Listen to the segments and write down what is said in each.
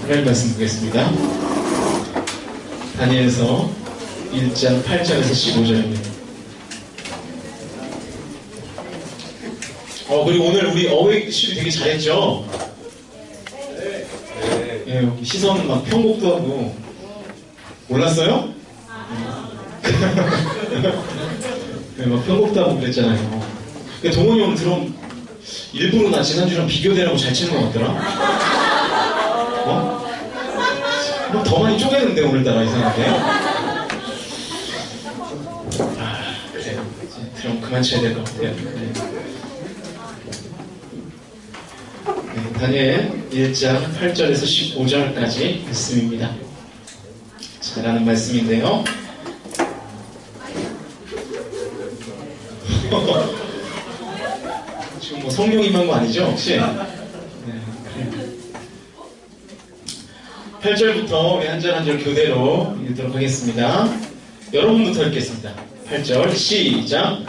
하나님 말씀 보겠습니다. 다니엘서 1장 8절에서 15절입니다. 그리고 오늘 우리 어웨이 시리 되게 잘했죠? 네. 시선 막 편곡도 하고. 몰랐어요? 네, 막 편곡도 하고 그랬잖아요. 동원이 오늘 들어오면 일부러 나 지난주랑 비교되라고 잘 치는 것 같더라? 더 많이 쪼개는데 오늘따라 이상하게. 그래요. 그럼 그만 쳐야 될 것 같아요. 다니엘 1장 8절에서 15절까지 말씀입니다. 잘하는 말씀인데요. 지금 뭐 성경 임한 거 아니죠? 혹시? 네, 그래요. 8절부터 우리 한 절 한 절 교대로 읽도록 하겠습니다. 여러분부터 읽겠습니다. 8절 시작.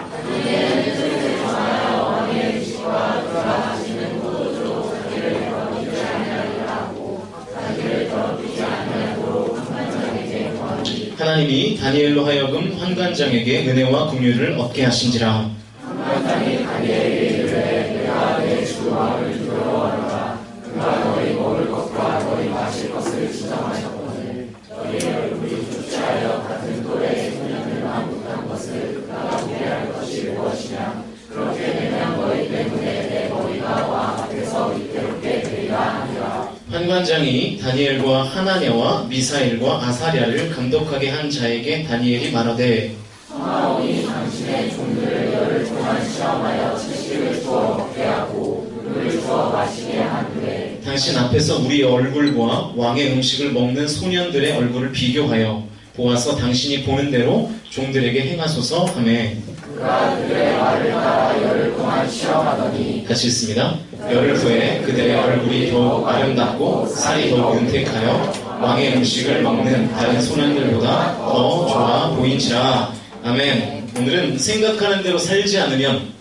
하나님이 다니엘로 하여금 환관장에게 은혜와 긍휼을 얻게 하신지라. 환관장이 다니엘에게 이르되 내가 내 주 마음을 두려워하노라. 그가 너희 먹을 것과 너희 마실 것을 지정하셨거늘 너희의 얼굴이 주체하여 같은 또래의 소년들만 못한 것을 그가 보게 할 것이 무엇이냐. 그렇게 되면 너희 때문에 내 머리가 왕 앞에서 위태롭게 되리라 하니라. 환관장이 다니엘과 하나냐와 미사엘과 아사랴를 감독하게 한 자에게 다니엘이 말하되 청하오니 당신의 종들을 열흘 동안 시험하여 채식을 주어 먹게 하고 물을 주어 마시게 하는데 당신 앞에서 우리 얼굴과 왕의 음식을 먹는 소년들의 얼굴을 비교하여 보아서 당신이 보는 대로 종들에게 행하소서 하매 그가 그들의 말을 따라 열흘 동안 시험하더니 같이 읽습니다. 열흘 후에 그들의 얼굴이 더욱 아름답고 살이 더욱 윤택하여 왕의 음식을 먹는 다른 소년들보다 더 좋아 보인지라. 아멘. 오늘은 생각하는 대로 살지 않으면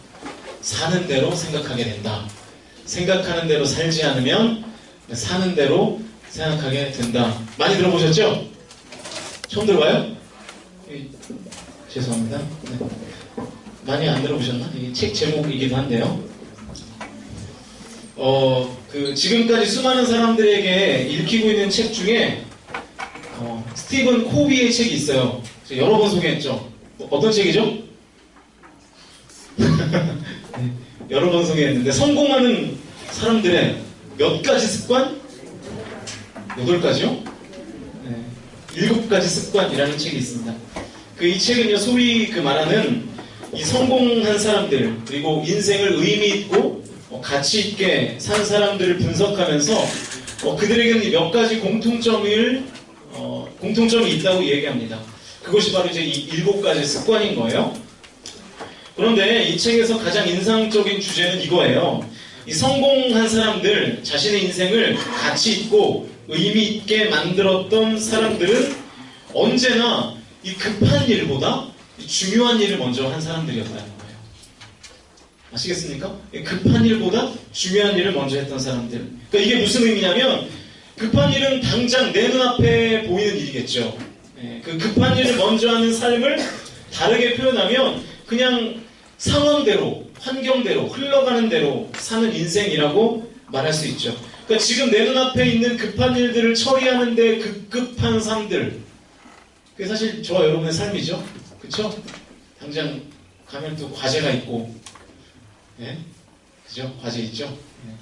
사는 대로 생각하게 된다. 생각하는 대로 살지 않으면 사는 대로 생각하게 된다. 많이 들어보셨죠? 처음 들어봐요? 죄송합니다. 네. 많이 안 들어보셨나? 이 책 제목이기도 한데요. 지금까지 수많은 사람들에게 읽히고 있는 책 중에 스티븐 코비의 책이 있어요. 여러 번 소개했죠. 어떤 책이죠? 네, 여러 번 소개했는데 성공하는 사람들의 몇 가지 습관? 8가지요? 네, 7가지 습관이라는 책이 있습니다. 이 책은요, 소위 말하는 이 성공한 사람들, 그리고 인생을 의미 있고 가치 있게 산 사람들을 분석하면서 그들에게는 몇 가지 공통점이 있다고 얘기합니다. 그것이 바로 이제 이 7가지 습관인 거예요. 그런데 이 책에서 가장 인상적인 주제는 이거예요. 이 성공한 사람들, 자신의 인생을 가치 있고 의미 있게 만들었던 사람들은 언제나 이 급한 일보다 중요한 일을 먼저 한 사람들이었다는 거예요. 아시겠습니까? 급한 일보다 중요한 일을 먼저 했던 사람들. 그러니까 이게 무슨 의미냐면 급한 일은 당장 내 눈앞에 보이는 일이겠죠. 그 급한 일을 먼저 하는 삶을 다르게 표현하면 그냥 상황대로, 환경대로, 흘러가는 대로 사는 인생이라고 말할 수 있죠. 그러니까 지금 내 눈앞에 있는 급한 일들을 처리하는데 급급한 삶들, 그게 사실 저와 여러분의 삶이죠. 그쵸? 당장 가면 또 과제가 있고, 네? 그죠? 과제 있죠? 네.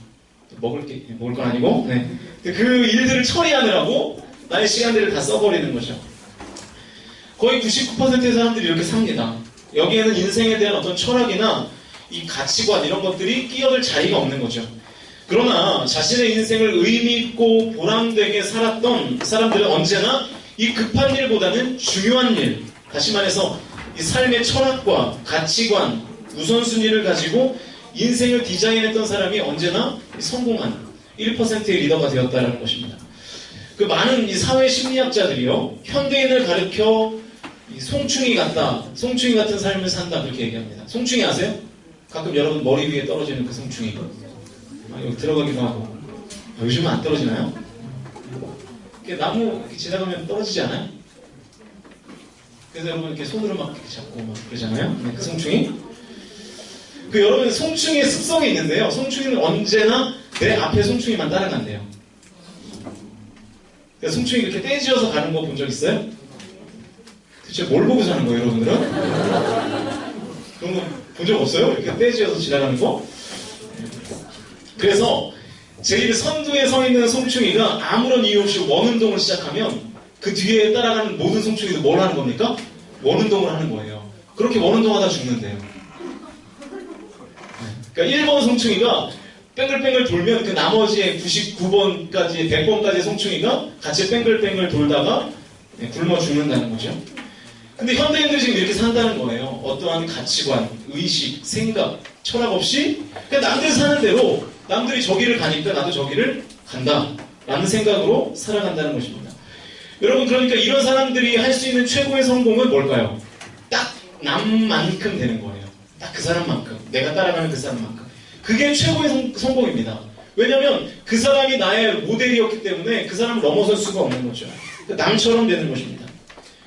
또 먹을 건 아니고, 네. 그 일들을 처리하느라고 나의 시간들을 다 써버리는 거죠. 거의 99%의 사람들이 이렇게 삽니다. 여기에는 인생에 대한 어떤 철학이나 이 가치관 이런 것들이 끼어들 자리가 없는 거죠. 그러나 자신의 인생을 의미 있고 보람되게 살았던 사람들은 언제나 이 급한 일보다는 중요한 일, 다시 말해서 이 삶의 철학과 가치관, 우선순위를 가지고 인생을 디자인했던 사람이 언제나 성공한 1%의 리더가 되었다는 것입니다. 많은 이 사회 심리학자들이요, 현대인을 가르쳐 송충이 같은 삶을 산다 그렇게 얘기합니다. 송충이 아세요? 가끔 여러분 머리 위에 떨어지는 그 송충이. 여기 들어가기도 하고. 요즘은 안 떨어지나요? 이렇게 나무 이렇게 지나가면 떨어지지 않아요? 그래서 여러분 이렇게 손으로 막 이렇게 잡고 막 그러잖아요. 네, 그 송충이. 그 여러분 송충이의 습성이 있는데요. 송충이는 언제나 내 앞에 송충이만 따라간대요. 그러니까 송충이 이렇게 떼지어서 가는 거 본 적 있어요? 대체 뭘 보고 사는 거예요, 여러분들은? 그런 거 본 적 없어요? 이렇게 떼지어서 지나가는 거? 그래서 제1 선두에 서 있는 송충이가 아무런 이유 없이 원운동을 시작하면 그 뒤에 따라가는 모든 송충이도 뭘 하는 겁니까? 원운동을 하는 거예요. 그렇게 원운동하다 죽는데요. 그러니까 1번 송충이가 뺑글뺑글 돌면 그 나머지의 99번까지 100번까지 송충이가 같이 뺑글뺑글 돌다가 굶어 죽는다는 거죠. 근데 현대인들이 지금 이렇게 산다는 거예요. 어떠한 가치관, 의식, 생각, 철학 없이 그냥 남들 사는 대로 남들이 저기를 가니까 나도 저기를 간다 라는 생각으로 살아간다는 것입니다. 여러분 그러니까 이런 사람들이 할 수 있는 최고의 성공은 뭘까요? 딱 남만큼 되는 거예요. 딱 그 사람만큼. 내가 따라가는 그 사람만큼. 그게 최고의 성공입니다. 왜냐하면 그 사람이 나의 모델이었기 때문에 그 사람을 넘어설 수가 없는 거죠. 남처럼 되는 것입니다.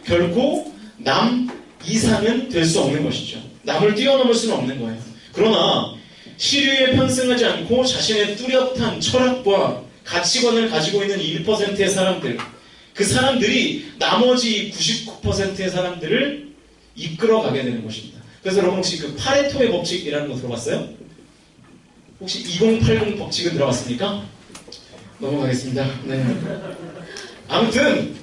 결코 남 이상은 될 수 없는 것이죠. 남을 뛰어넘을 수는 없는 거예요. 그러나 시류에 편승하지 않고 자신의 뚜렷한 철학과 가치관을 가지고 있는 1%의 사람들, 그 사람들이 나머지 99%의 사람들을 이끌어가게 되는 것입니다. 그래서 여러분 혹시 그 파레토의 법칙이라는 거 들어봤어요? 혹시 2080 법칙은 들어봤습니까? 넘어가겠습니다. 네. 아무튼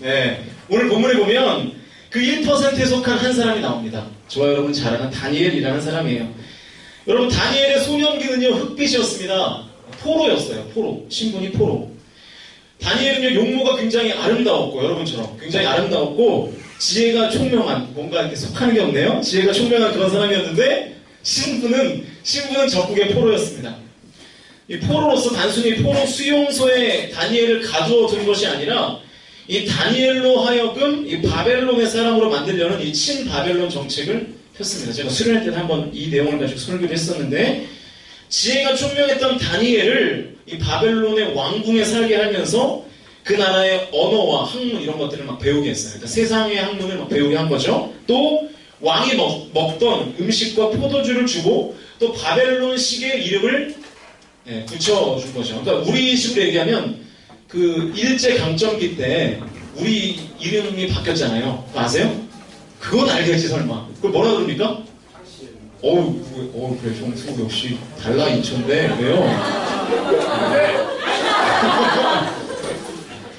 오늘 본문에 보면 그 1%에 속한 한 사람이 나옵니다. 저와 여러분 잘 아는 다니엘이라는 사람이에요. 여러분 다니엘의 소년기는요 흑빛이었습니다. 포로였어요. 포로. 신분이 포로. 다니엘은요 용모가 굉장히 아름다웠고 여러분처럼 굉장히 아름다웠고 지혜가 총명한 뭔가 이렇게 속하는 게 없네요. 지혜가 총명한 그런 사람이었는데 신분은 적국의 포로였습니다. 이 포로로서 단순히 포로 수용소에 다니엘을 가두어 둔 것이 아니라 이 다니엘로 하여금 이 바벨론의 사람으로 만들려는 이 친바벨론 정책을 폈습니다. 제가 수련회 때 한번 이 내용을 가지고 설교를 했었는데 지혜가 총명했던 다니엘을 이 바벨론의 왕궁에 살게 하면서 그 나라의 언어와 학문 이런 것들을 막 배우게 했어요. 그러니까 세상의 학문을 막 배우게 한 거죠. 또 왕이 먹던 음식과 포도주를 주고 또 바벨론식의 이름을 붙여준 거죠. 그러니까 우리 식으로 얘기하면 그 일제강점기 때 우리 이름이 바뀌었잖아요. 그거 아세요? 그건 알겠지 설마. 그걸 뭐라 그럽니까? 그래 정수 역시 달라 인천데 왜요?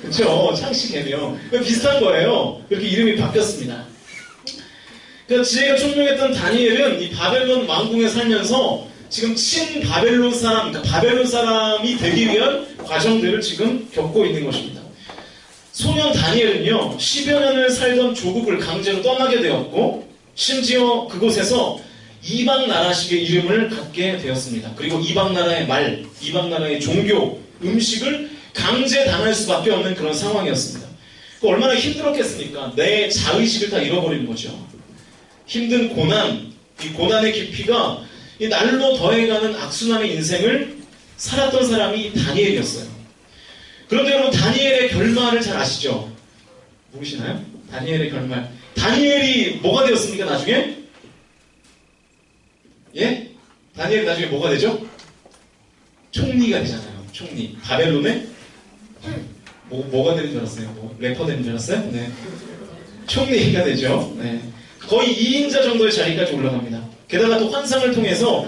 그쵸? 창씨 개명. 비슷한 거예요. 그렇게 이름이 바뀌었습니다. 그러니까 지혜가 총명했던 다니엘은 이 바벨론 왕궁에 살면서 지금 친바벨론 사람, 그러니까 바벨론 사람이 되기 위한 과정들을 지금 겪고 있는 것입니다. 소년 다니엘은요, 10여 년을 살던 조국을 강제로 떠나게 되었고, 심지어 그곳에서 이방 나라식의 이름을 갖게 되었습니다. 그리고 이방 나라의 말, 이방 나라의 종교, 음식을 강제 당할 수밖에 없는 그런 상황이었습니다. 얼마나 힘들었겠습니까? 내 자의식을 다 잃어버리는 거죠. 힘든 고난, 이 고난의 깊이가 이 날로 더해가는 악순환의 인생을 살았던 사람이 다니엘이었어요. 그런데 여러분 다니엘의 결말을 잘 아시죠? 모르시나요? 다니엘의 결말. 다니엘이 뭐가 되었습니까 나중에? 예? 다니엘이 나중에 뭐가 되죠? 총리가 되잖아요. 총리. 바벨론의 뭐가 되는 줄 알았어요? 래퍼 되는 줄 알았어요? 네. 총리가 되죠. 네. 거의 2인자 정도의 자리까지 올라갑니다. 게다가 또 환상을 통해서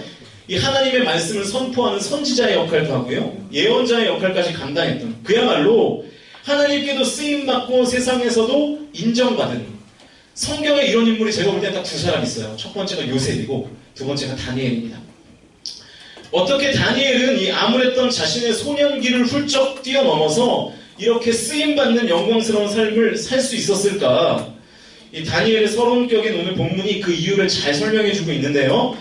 이 하나님의 말씀을 선포하는 선지자의 역할도 하고요. 예언자의 역할까지 감당했던 그야말로 하나님께도 쓰임받고 세상에서도 인정받은 성경에 이런 인물이 제가 볼 때 딱 두 사람 있어요. 첫 번째가 요셉이고 두 번째가 다니엘입니다. 어떻게 다니엘은 이 암울했던 자신의 소년기를 훌쩍 뛰어넘어서 이렇게 쓰임받는 영광스러운 삶을 살 수 있었을까? 이 다니엘의 서론격인 오늘 본문이 그 이유를 잘 설명해주고 있는데요.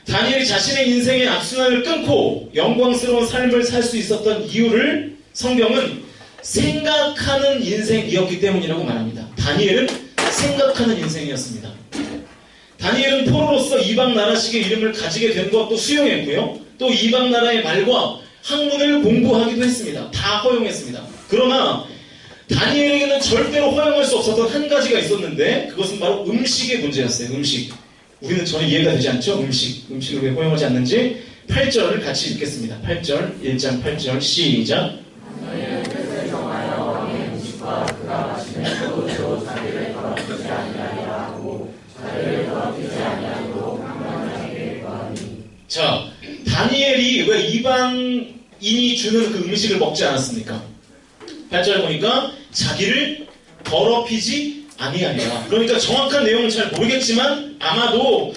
다니엘이 자신의 인생의 악순환을 끊고 영광스러운 삶을 살 수 있었던 이유를 성경은 생각하는 인생이었기 때문이라고 말합니다. 다니엘은 생각하는 인생이었습니다. 다니엘은 포로로서 이방 나라식의 이름을 가지게 된 것도 수용했고요. 또 이방 나라의 말과 학문을 공부하기도 했습니다. 다 허용했습니다. 그러나 다니엘에게는 절대로 허용할 수 없었던 한 가지가 있었는데 그것은 바로 음식의 문제였어요. 음식. 우리는 전혀 이해가 되지 않죠? 음식을 왜 허용하지 않는지 8절을 같이 읽겠습니다. 8절, 1장 8절 시작. 자, 다니엘이 왜 이방인이 주는 그 음식을 먹지 않았습니까? 8절 보니까 자기를 더럽히지 아니하리라. 그러니까 정확한 내용은 잘 모르겠지만 아마도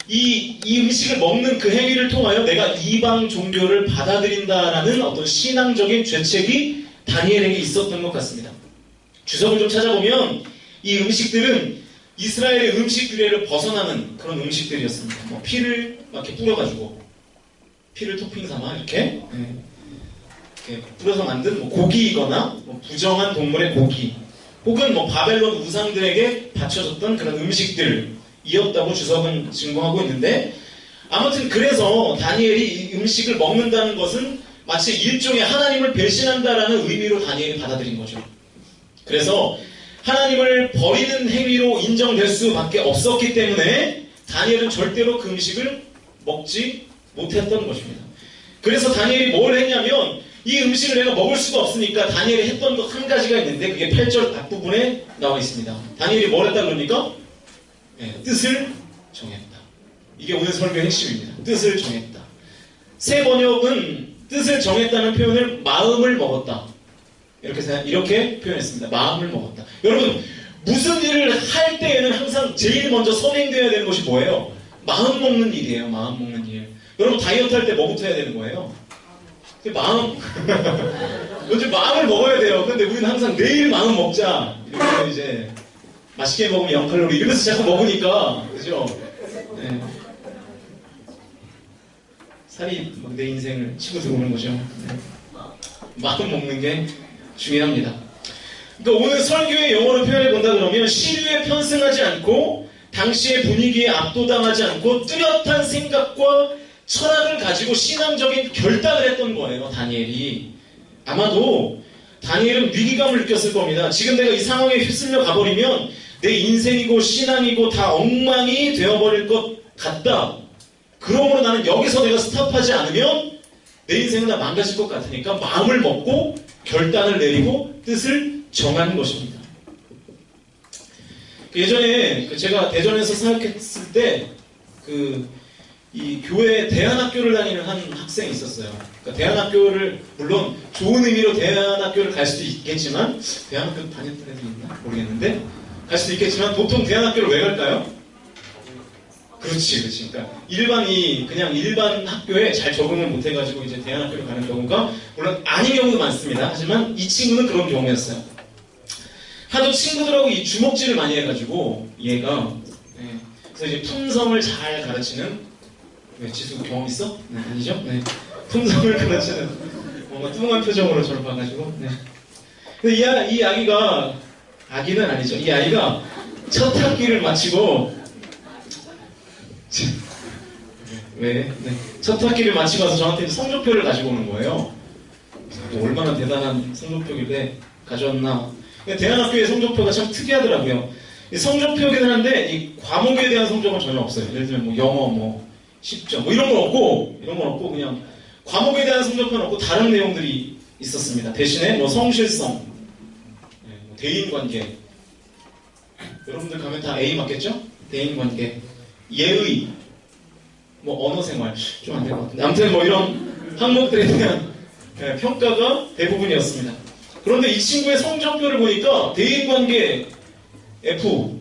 이 음식을 먹는 그 행위를 통하여 내가 이방 종교를 받아들인다라는 어떤 신앙적인 죄책이 다니엘에게 있었던 것 같습니다. 주석을 좀 찾아보면 이 음식들은 이스라엘의 음식 규례를 벗어나는 그런 음식들이었습니다. 뭐 피를 막 이렇게 뿌려가지고 피를 토핑 삼아 이렇게 뿌려서 만든 뭐 고기이거나 뭐 부정한 동물의 고기 혹은 뭐 바벨론 우상들에게 바쳐졌던 그런 음식들이었다고 주석은 증거하고 있는데 아무튼 그래서 다니엘이 이 음식을 먹는다는 것은 마치 일종의 하나님을 배신한다라는 의미로 다니엘이 받아들인 거죠. 그래서 하나님을 버리는 행위로 인정될 수밖에 없었기 때문에 다니엘은 절대로 그 음식을 먹지 못했던 것입니다. 그래서 다니엘이 뭘 했냐면 이 음식을 내가 먹을 수가 없으니까 다니엘이 했던 것 한 가지가 있는데 그게 8절 앞부분에 나와 있습니다. 다니엘이 뭘 했다 그러니까? 뜻을 정했다. 이게 오늘 설교의 핵심입니다. 뜻을 정했다. 새 번역은 뜻을 정했다는 표현을 마음을 먹었다. 이렇게 표현했습니다. 마음을 먹었다. 여러분, 무슨 일을 할 때에는 항상 제일 먼저 선행되어야 되는 것이 뭐예요? 마음 먹는 일이에요. 마음 먹는 일. 여러분, 다이어트 할 때 뭐부터 해야 되는 거예요? 마음. 요즘 마음을 먹어야 돼요. 근데 우리는 항상 내일 마음 먹자. 이러면서 이제 맛있게 먹으면 0칼로리 이러면서 자꾸 먹으니까. 그죠? 네. 살이 내 인생을 치고 들어오는 거죠. 네. 마음 먹는 게 중요합니다. 그러니까 오늘 설교의 영어로 표현해 본다 그러면 시류에 편승하지 않고 당시의 분위기에 압도당하지 않고 뚜렷한 생각과 철학을 가지고 신앙적인 결단을 했던 거예요. 다니엘이. 아마도 다니엘은 위기감을 느꼈을 겁니다. 지금 내가 이 상황에 휩쓸려 가버리면 내 인생이고 신앙이고 다 엉망이 되어버릴 것 같다. 그러므로 나는 여기서 내가 스탑하지 않으면 내 인생은 다 망가질 것 같으니까 마음을 먹고 결단을 내리고 뜻을 정한 것입니다. 예전에 제가 대전에서 사역했을 때 이 교회 대안학교를 다니는 한 학생이 있었어요. 그러니까 대안학교를 물론 좋은 의미로 대안학교를 갈 수도 있겠지만 대안학교 다녔던 애들 있나? 모르겠는데 갈 수도 있겠지만 보통 대안학교를 왜 갈까요? 그렇지. 그러니까 그냥 일반 학교에 잘 적응을 못해가지고 이제 대안학교를 가는 경우가 물론 아닌 경우도 많습니다. 하지만 이 친구는 그런 경우였어요. 하도 친구들하고 이 주먹질을 많이 해가지고 얘가 그래서 이제 품성을 잘 가르치는 지수 경험 있어? 네, 아니죠? 네. 품성을 가르치는 뭔가 뚱한 표정으로 저를 봐가지고 근데 이 아기가 아기는 아니죠. 이 아이가 첫 학기를 마치고 첫 학기를 마치고 와서 저한테 성적표를 가지고 오는 거예요. 얼마나 대단한 성적표길래 가져왔나. 대안학교의 성적표가 참 특이하더라고요. 성적표이긴 한데 이 과목에 대한 성적은 전혀 없어요. 예를 들면 뭐 영어 10점 이런 건 없고 그냥 과목에 대한 성적표는 없고 다른 내용들이 있었습니다. 대신에 뭐 성실성, 대인관계 여러분들 가면 다 A 맞겠죠? 대인관계, 예의, 뭐 언어생활 좀 안 될 것 같은데 아무튼 뭐 이런 항목들에 대한 평가가 대부분이었습니다. 그런데 이 친구의 성적표를 보니까 대인관계 F.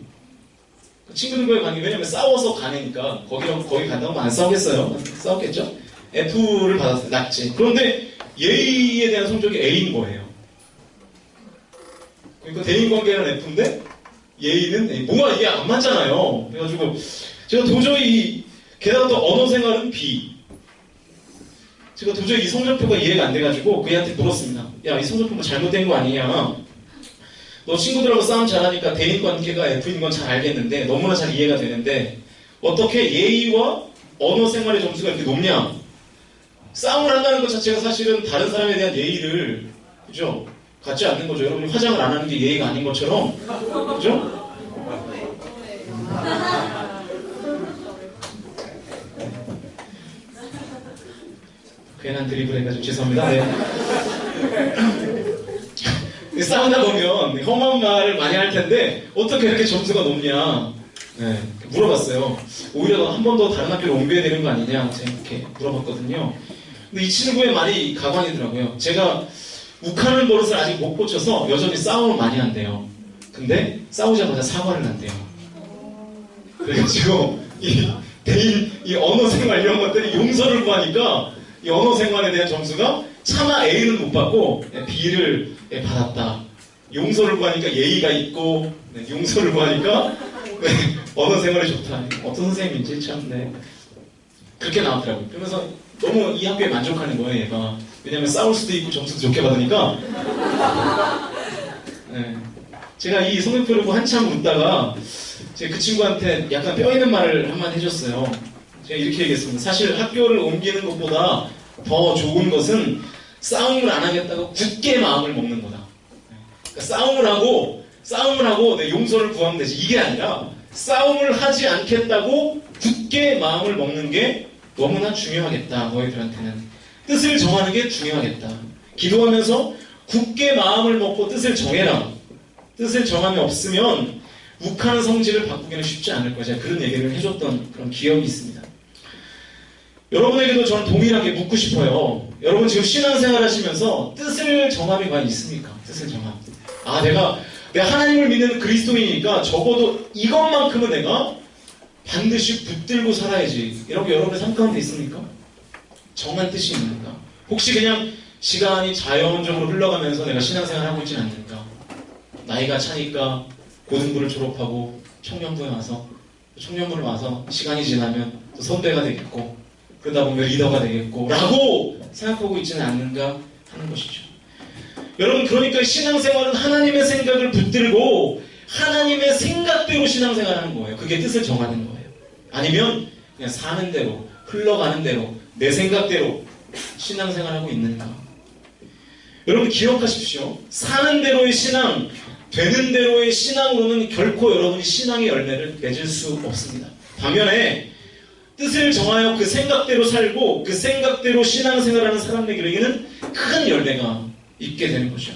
친구들과의 관계, 왜냐면 싸워서 가니까 거기 간다고 하면 안 싸우겠어요? 싸웠겠죠? F를 받았어요. 낮지. 그런데 예의에 대한 성적이 A인 거예요. 그러니까 대인관계는 F인데 예의는 A. 뭐가 이게 안 맞잖아요. 그래가지고 제가 도저히 게다가 또 언어생활은 B. 제가 도저히 이 성적표가 이해가 안 돼가지고 그 애한테 물었습니다. 야, 이 성적표 뭐 잘못된 거 아니냐? 너 친구들하고 싸움 잘하니까 대인관계가 F인 건 잘 알겠는데 너무나 잘 이해가 되는데 어떻게 예의와 언어생활의 점수가 이렇게 높냐? 싸움을 한다는 것 자체가 사실은 다른 사람에 대한 예의를, 그죠? 갖지 않는 거죠. 여러분이 화장을 안 하는 게 예의가 아닌 것처럼, 그죠? 괜한 드리블 해가지고 죄송합니다. 네. 싸우다 보면 험한 말을 많이 할 텐데 어떻게 이렇게 점수가 높냐, 네, 물어봤어요. 오히려 한 번 더 다른 학교로 옮겨야 되는 거 아니냐 제가 이렇게 물어봤거든요. 근데 이 친구의 말이 가관이더라고요. 제가 욱하는 버릇을 아직 못 고쳐서 여전히 싸움을 많이 한대요. 근데 싸우자마자 사과를 한대요. 그래가지고 이 대인, 이 언어 생활 이런 것들이 용서를 구하니까 이 언어 생활에 대한 점수가 차마 A는 못 받고 B를 받았다. 용서를 구하니까 예의가 있고, 용서를 구하니까 언어 생활이 좋다. 어떤 선생님인지 참, 그렇게 나왔더라고요. 그러면서 너무 이 학교에 만족하는 거예요, 얘가. 왜냐면 싸울 수도 있고 점수도 좋게 받으니까. 네. 제가 이 성적표를 보고 한참 웃다가 제가 그 친구한테 약간 뼈 있는 말을 한마디 해줬어요. 제가 이렇게 얘기했습니다. 사실 학교를 옮기는 것보다 더 좋은 것은 싸움을 안 하겠다고 굳게 마음을 먹는 거다. 그러니까 싸움을 하고 용서를 구하면 되지. 이게 아니라 싸움을 하지 않겠다고 굳게 마음을 먹는 게 너무나 중요하겠다. 너희들한테는 뜻을 정하는 게 중요하겠다. 기도하면서 굳게 마음을 먹고 뜻을 정해라. 뜻을 정함이 없으면 욱하는 성질을 바꾸기는 쉽지 않을 거야. 제가 그런 얘기를 해줬던 그런 기억이 있습니다. 여러분에게도 저는 동일하게 묻고 싶어요. 여러분 지금 신앙생활 하시면서 뜻을 정함이 과연 있습니까? 뜻을 정함. 아, 내가 하나님을 믿는 그리스도인이니까 적어도 이것만큼은 내가 반드시 붙들고 살아야지. 이런 게 여러분의 삶 가운데 있습니까? 정한 뜻이 있는가? 혹시 그냥 시간이 자연적으로 흘러가면서 내가 신앙생활 하고 있지는 않는가? 나이가 차니까 고등부를 졸업하고 청년부에 와서 시간이 지나면 또 선배가 되겠고 그러다 보면 리더가 되겠고 라고 생각하고 있지는 않는가 하는 것이죠. 여러분, 그러니까 신앙생활은 하나님의 생각을 붙들고 하나님의 생각대로 신앙생활하는 거예요. 그게 뜻을 정하는 거예요. 아니면 그냥 사는 대로, 흘러가는 대로, 내 생각대로 신앙생활하고 있는가. 여러분 기억하십시오. 사는 대로의 신앙, 되는 대로의 신앙으로는 결코 여러분이 신앙의 열매를 맺을 수 없습니다. 반면에 뜻을 정하여 그 생각대로 살고 그 생각대로 신앙생활하는 사람들에게는 큰 열매가 있게 되는 거죠.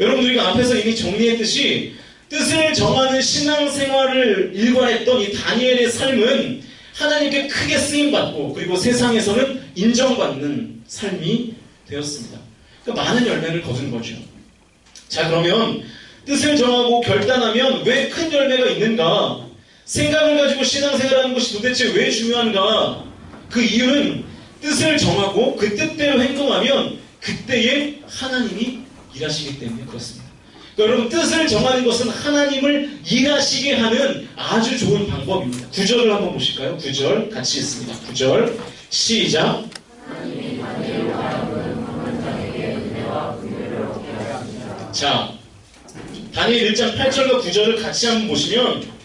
여러분, 우리가 앞에서 이미 정리했듯이 뜻을 정하는 신앙생활을 일관했던 이 다니엘의 삶은 하나님께 크게 쓰임받고 그리고 세상에서는 인정받는 삶이 되었습니다. 그러니까 많은 열매를 거둔 거죠. 자, 그러면 뜻을 정하고 결단하면 왜 큰 열매가 있는가? 생각을 가지고 신앙생활하는 것이 도대체 왜 중요한가? 그 이유는 뜻을 정하고 그 뜻대로 행동하면 그때에 하나님이 일하시기 때문에 그렇습니다. 그러니까 여러분, 뜻을 정하는 것은 하나님을 일하시게 하는 아주 좋은 방법입니다. 9절을 한번 보실까요? 9절 같이 읽습니다. 9절 시작. 자, 다니엘 1장 8절과 9절을 같이 한번 보시면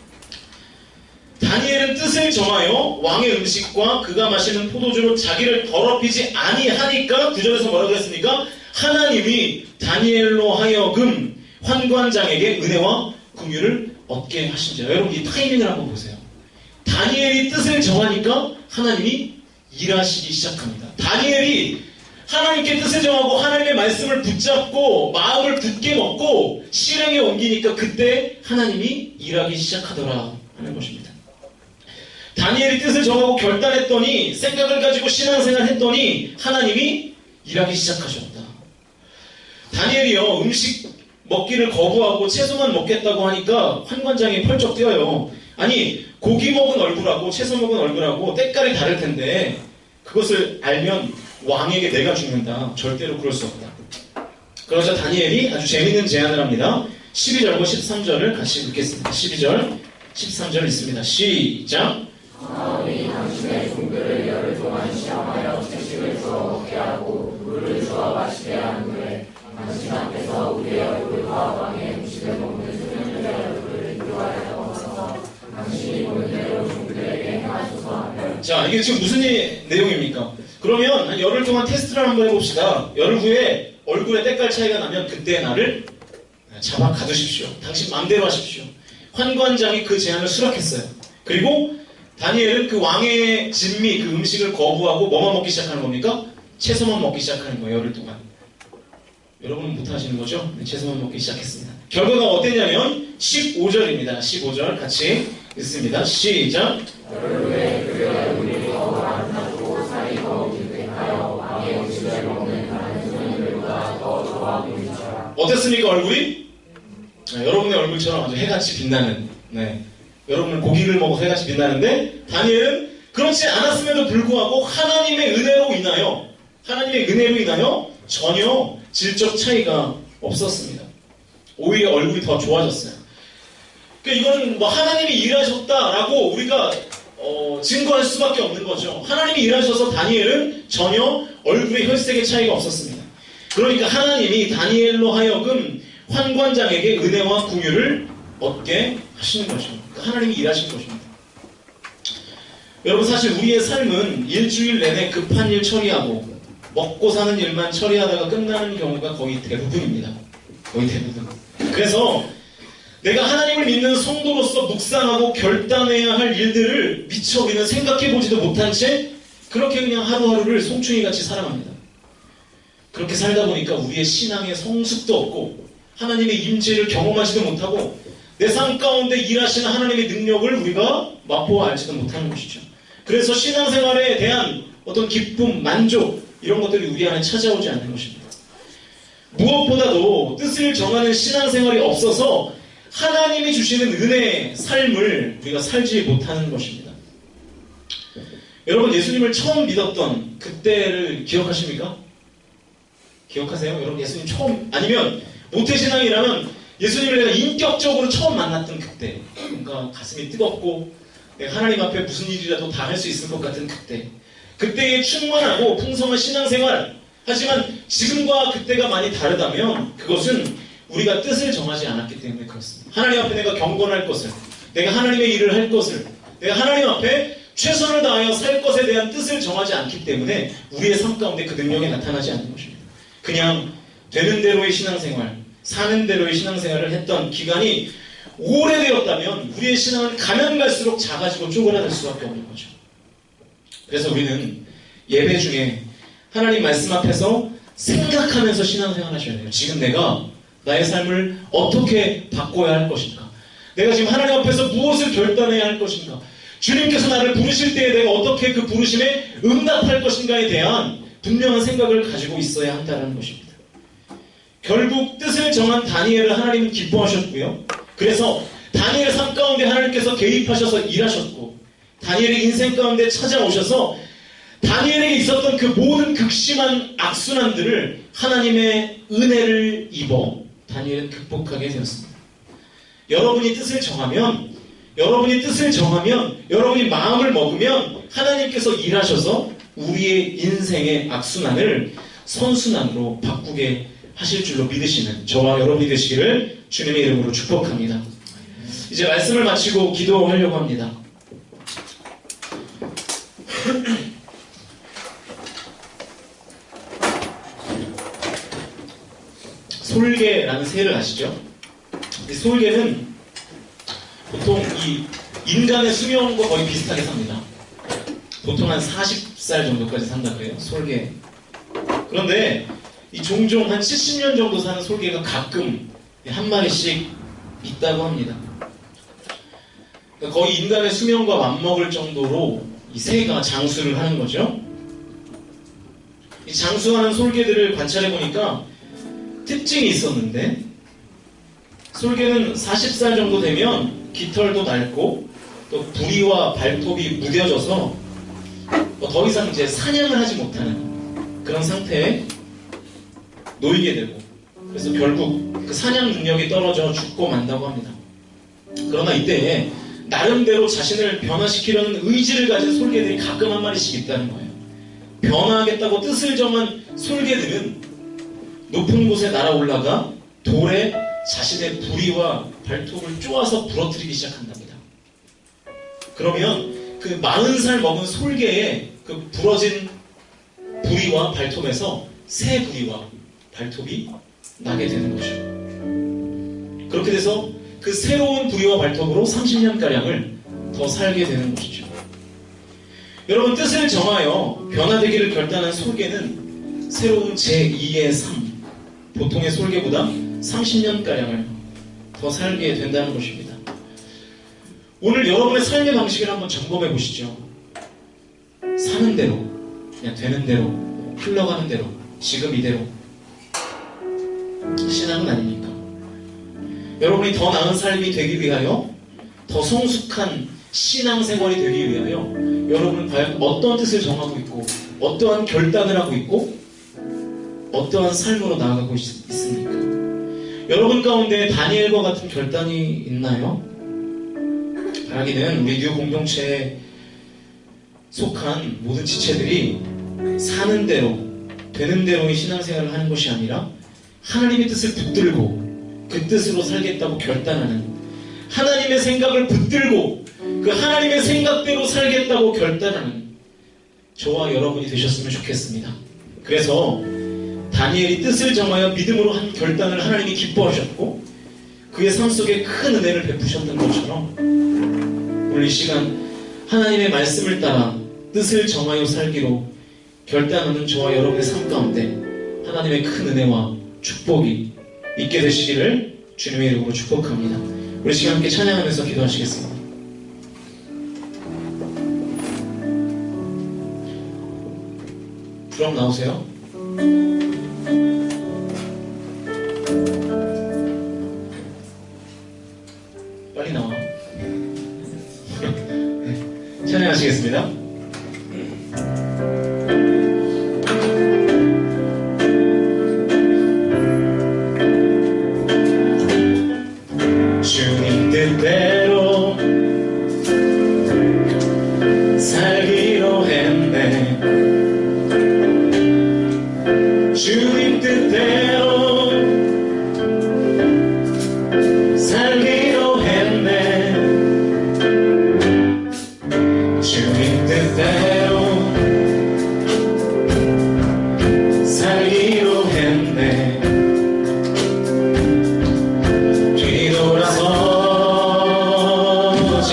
다니엘은 뜻을 정하여 왕의 음식과 그가 마시는 포도주로 자기를 더럽히지 아니하니까 9절에서 뭐라고 했습니까? 하나님이 다니엘로 하여금 환관장에게 은혜와 긍휼을 얻게 하신지라. 여러분, 이 타이밍을 한번 보세요. 다니엘이 뜻을 정하니까 하나님이 일하시기 시작합니다. 다니엘이 하나님께 뜻을 정하고 하나님의 말씀을 붙잡고 마음을 굳게 먹고 실행에 옮기니까 그때 하나님이 일하기 시작하더라 하는 것입니다. 다니엘이 뜻을 정하고 결단했더니, 생각을 가지고 신앙생활 했더니 하나님이 일하기 시작하셨다. 다니엘이요, 음식 먹기를 거부하고 채소만 먹겠다고 하니까 환관장이 펄쩍 뛰어요. 아니, 고기 먹은 얼굴하고 채소 먹은 얼굴하고 때깔이 다를 텐데 그것을 알면 왕에게 내가 죽는다. 절대로 그럴 수 없다. 그러자 다니엘이 아주 재밌는 제안을 합니다. 12절과 13절을 같이 읽겠습니다. 12절, 13절 있습니다. 시작. 하나님이 당신의 종들을 열흘 동안 시험하여 채식을 주어 먹게 하고 물을 주어 마시게 한 후에 당신 앞에서 우리의 얼굴과 왕의 음식을 먹는 소년들의 얼굴을 인도하여 먹어서 당신이 보는 대로 종들에게 행하소서 하며. 자, 이게 지금 무슨 내용입니까? 그러면 한 열흘 동안 테스트를 한번 해봅시다. 열흘 후에 얼굴에 때깔 차이가 나면 그때 나를 잡아 가두십시오. 당신 마음대로 하십시오. 환관장이 그 제안을 수락했어요. 그리고 다니엘은 그 왕의 진미, 그 음식을 거부하고 뭐만 먹기 시작하는 겁니까? 채소만 먹기 시작하는 거예요. 열흘 동안. 여러분은 못하시는 거죠? 네, 채소만 먹기 시작했습니다. 결과가 어땠냐면 15절입니다. 15절 같이 읽습니다. 시작. 어땠습니까 얼굴이? 네, 여러분의 얼굴처럼 아주 해같이 빛나는, 네, 여러분은 고기를 먹어 해같이 빛나는데 다니엘은 그렇지 않았음에도 불구하고 하나님의 은혜로 인하여 전혀 질적 차이가 없었습니다. 오히려 얼굴이 더 좋아졌어요. 그러니까 이건 뭐 하나님이 일하셨다라고 우리가 증거할 수밖에 없는 거죠. 하나님이 일하셔서 다니엘은 전혀 얼굴의 혈색의 차이가 없었습니다. 그러니까 하나님이 다니엘로 하여금 환관장에게 은혜와 긍휼을 얻게 하시는 거죠. 그러니까 하나님이 일하신 것입니다. 여러분 사실 우리의 삶은 일주일 내내 급한 일 처리하고 먹고 사는 일만 처리하다가 끝나는 경우가 거의 대부분입니다. 거의 대부분. 그래서 내가 하나님을 믿는 성도로서 묵상하고 결단해야 할 일들을 미처 우리는 생각해보지도 못한 채 그렇게 그냥 하루하루를 송충이같이 살아갑니다. 그렇게 살다 보니까 우리의 신앙의 성숙도 없고 하나님의 임재를 경험하지도 못하고 내 삶 가운데 일하시는 하나님의 능력을 우리가 맛보아 알지도 못하는 것이죠. 그래서 신앙생활에 대한 어떤 기쁨, 만족 이런 것들이 우리 안에 찾아오지 않는 것입니다. 무엇보다도 뜻을 정하는 신앙생활이 없어서 하나님이 주시는 은혜의 삶을 우리가 살지 못하는 것입니다. 여러분 예수님을 처음 믿었던 그때를 기억하십니까? 기억하세요? 여러분 예수님 처음, 아니면 모태신앙이라면 예수님을 내가 인격적으로 처음 만났던 그때, 그러니까 가슴이 뜨겁고 내가 하나님 앞에 무슨 일이라도 다 할 수 있을 것 같은 그때, 그때의 충만하고 풍성한 신앙생활, 하지만 지금과 그때가 많이 다르다면 그것은 우리가 뜻을 정하지 않았기 때문에 그렇습니다. 하나님 앞에 내가 경건할 것을, 내가 하나님의 일을 할 것을, 내가 하나님 앞에 최선을 다하여 살 것에 대한 뜻을 정하지 않기 때문에 우리의 삶 가운데 그 능력이 나타나지 않는 것입니다. 그냥 되는 대로의 신앙생활, 사는 대로의 신앙생활을 했던 기간이 오래되었다면 우리의 신앙은 가면 갈수록 작아지고 쪼그라들 수밖에 없는 거죠. 그래서 우리는 예배 중에 하나님 말씀 앞에서 생각하면서 신앙생활 하셔야 돼요. 지금 내가 나의 삶을 어떻게 바꿔야 할 것인가? 내가 지금 하나님 앞에서 무엇을 결단해야 할 것인가? 주님께서 나를 부르실 때에 내가 어떻게 그 부르심에 응답할 것인가에 대한 분명한 생각을 가지고 있어야 한다는 것입니다. 결국 뜻을 정한 다니엘을 하나님은 기뻐하셨고요. 그래서 다니엘의 삶 가운데 하나님께서 개입하셔서 일하셨고 다니엘의 인생 가운데 찾아오셔서 다니엘에게 있었던 그 모든 극심한 악순환들을 하나님의 은혜를 입어 다니엘은 극복하게 되었습니다. 여러분이 뜻을 정하면 여러분이 마음을 먹으면 하나님께서 일하셔서 우리의 인생의 악순환을 선순환으로 바꾸게 하실 줄로 믿으시는 저와 여러분이 되시기를 주님의 이름으로 축복합니다. 이제 말씀을 마치고 기도하려고 합니다. 솔개라는 새를 아시죠? 이 솔개는 보통 이 인간의 수명과 거의 비슷하게 삽니다. 보통 한 40살 정도까지 산다 그래요, 솔개. 그런데 이 종종 한 70년 정도 사는 솔개가 가끔 한 마리씩 있다고 합니다. 그러니까 거의 인간의 수명과 맞먹을 정도로 이 새가 장수를 하는 거죠. 이 장수하는 솔개들을 관찰해 보니까 특징이 있었는데, 솔개는 40살 정도 되면 깃털도 닳고 또 부리와 발톱이 무뎌져서 더 이상 이제 사냥을 하지 못하는 그런 상태에 놓이게 되고, 그래서 결국 그 사냥 능력이 떨어져 죽고 만다고 합니다. 그러나 이때 나름대로 자신을 변화시키려는 의지를 가진 솔개들이 가끔 한 마리씩 있다는 거예요. 변화하겠다고 뜻을 정한 솔개들은 높은 곳에 날아올라가 돌에 자신의 부리와 발톱을 쪼아서 부러뜨리기 시작한답니다. 그러면 그 40살 먹은 솔개의 그 부러진 부리와 발톱에서 새 부리와 발톱이 나게 되는 거죠. 그렇게 돼서 그 새로운 부리와 발톱으로 30년가량을 더 살게 되는 것이죠. 여러분, 뜻을 정하여 변화되기를 결단한 솔개는 새로운 제2의 삶, 보통의 솔개보다 30년가량을 더 살게 된다는 것입니다. 오늘 여러분의 삶의 방식을 한번 점검해 보시죠. 사는 대로, 그냥 되는 대로, 흘러가는 대로, 지금 이대로. 신앙은 아닙니까? 여러분이 더 나은 삶이 되기 위하여, 더 성숙한 신앙생활이 되기 위하여 여러분은 과연 어떠한 뜻을 정하고 있고, 어떠한 결단을 하고 있고, 어떠한 삶으로 나아가고 있습니까? 여러분 가운데 다니엘과 같은 결단이 있나요? 바라기는 우리 뉴 공동체에 속한 모든 지체들이 사는 대로, 되는 대로의 신앙생활을 하는 것이 아니라 하나님의 뜻을 붙들고 그 뜻으로 살겠다고 결단하는, 하나님의 생각을 붙들고 그 하나님의 생각대로 살겠다고 결단하는 저와 여러분이 되셨으면 좋겠습니다. 그래서 다니엘이 뜻을 정하여 믿음으로 한 결단을 하나님이 기뻐하셨고 그의 삶 속에 큰 은혜를 베푸셨던 것처럼 오늘 이 시간 하나님의 말씀을 따라 뜻을 정하여 살기로 결단하는 저와 여러분의 삶 가운데 하나님의 큰 은혜와 축복이 있게 되시기를 주님의 이름으로 축복합니다. 우리 시간 함께 찬양하면서 기도하시겠습니다. 드럼 나오세요. 빨리 나와. 찬양하시겠습니다. 주님 뜻대로 살기로 했네. 주님 뜻대로 살기로 했네. 주님 뜻대로 살기로 했네. 뒤돌아서지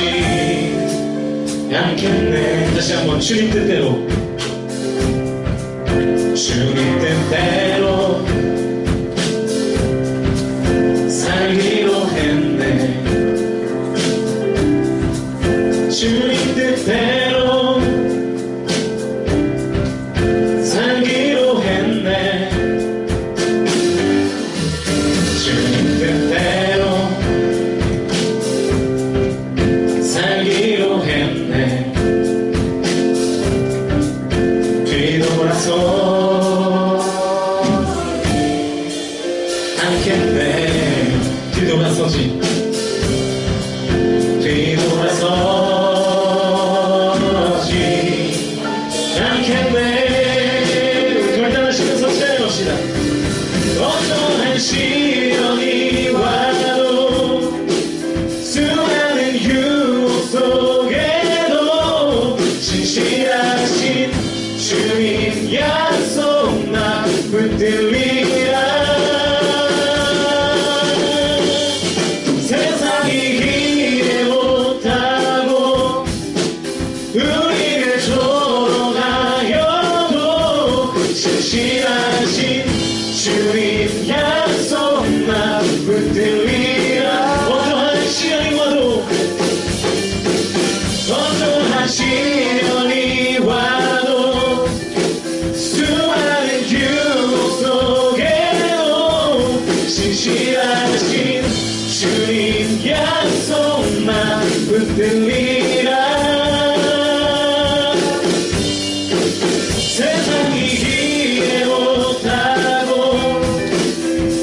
않겠네. 다시 한번 주님 뜻대로, 주님 뜻대로 살기로 했네. 주님 뜻대로 살기로 했네. 주님 뜻대로 살기로 했네. 뒤돌아서 않겠네. 뒤돌아서지 않겠네. 결단하시면서 찬양합시다. 어떠한 시련이 와도 수많은 유혹 속에도 진실하신 주님 약속 나 붙들리라. 세상이 이해 못하고 우리를 조롱하여도 진실하신 주님 약속 나 붙들리라. 어떠한 시련이 와도, 어떠한 시련이 와도 수많은 유혹 속에도 진실하신 주님 약속 나 붙들리라. 세상이 이해 못하고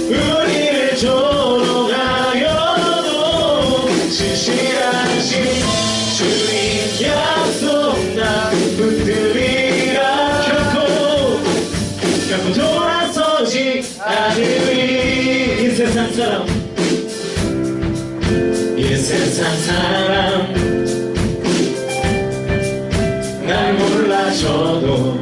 우리를 조롱하여도 진실하신 주님 약속 나 붙들리라. 결코 돌아서지 않으리. 이 세상 사람, 이 세상 사람 날 몰라줘도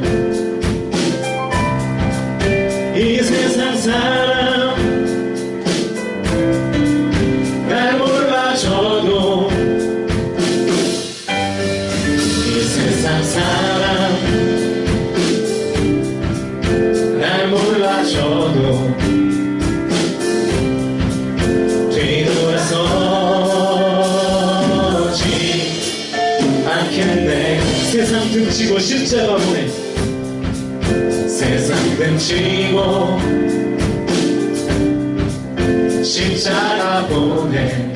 등지고 십자가 보내 세상 등지고 십자가 보내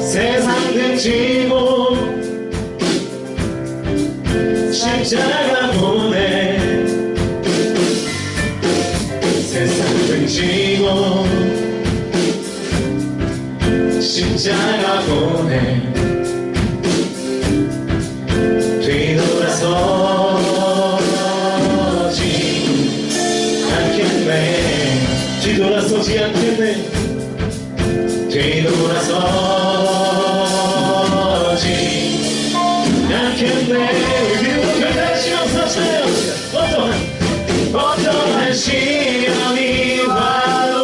세상 등지고 십자가 보내 세상 등지고 십자가 보내 뒤돌아서지 않겠네 뒤돌아서지 않겠네 뒤돌아서지 않겠네 우리도 결단시면서 차요 어떠한 시련이 와도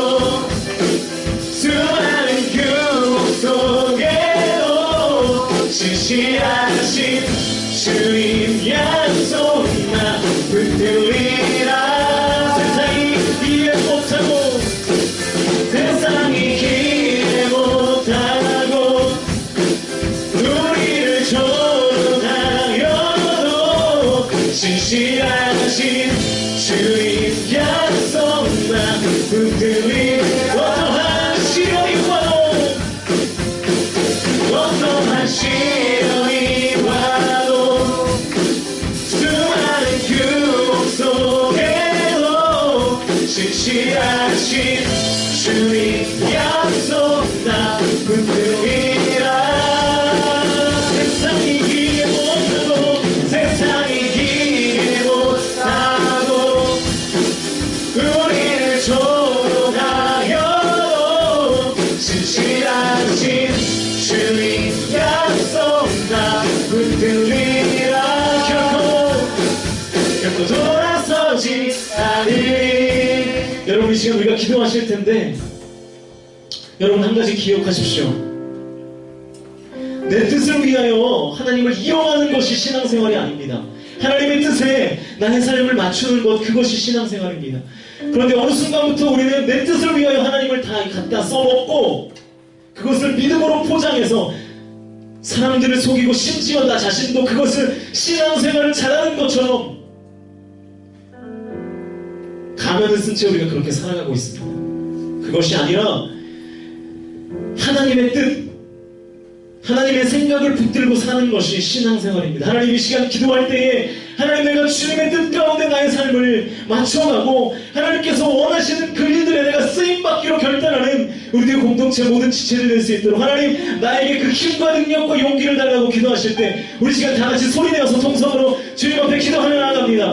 수많은 규모 속에도 신실하신 주님 약속나 붙들리라 세상이 이해 못하고 세상이 기대 못하고 우리를 조롱하여도 신실하신 주님 약속나 붙들리라 어떠한 시련이 와도 어떠한 시련이 와도 수많은 규모 속에도 신실하신 주님 약속 나 붙들리라 세상이 기회 못하고 세상이 기회 못하고 우리를 조롱하여도 신실하신 주님 약속 나 붙들리라 결코 돌아서지 않으리 여러분 이 시간 우리가 기도하실 텐데 여러분 한 가지 기억하십시오. 내 뜻을 위하여 하나님을 이용하는 것이 신앙생활이 아닙니다. 하나님의 뜻에 나의 삶을 맞추는 것 그것이 신앙생활입니다. 그런데 어느 순간부터 우리는 내 뜻을 위하여 하나님을 다 갖다 써먹고 그것을 믿음으로 포장해서 사람들을 속이고 심지어 나 자신도 그것을 신앙생활을 잘하는 것처럼 가면을 쓴 채 우리가 그렇게 살아가고 있습니다. 그것이 아니라 하나님의 뜻, 하나님의 생각을 붙들고 사는 것이 신앙생활입니다. 하나님 이 시간 기도할 때에 하나님 내가 주님의 뜻 가운데 나의 삶을 맞춰가고 하나님께서 원하시는 그 일들에 내가 쓰임받기로 결단하는 우리들 공동체 모든 지체를 낼 수 있도록 하나님 나에게 그 힘과 능력과 용기를 달라고 기도하실 때 우리 시간 다같이 소리내어서 통성으로 주님 앞에 기도하며 나아갑니다.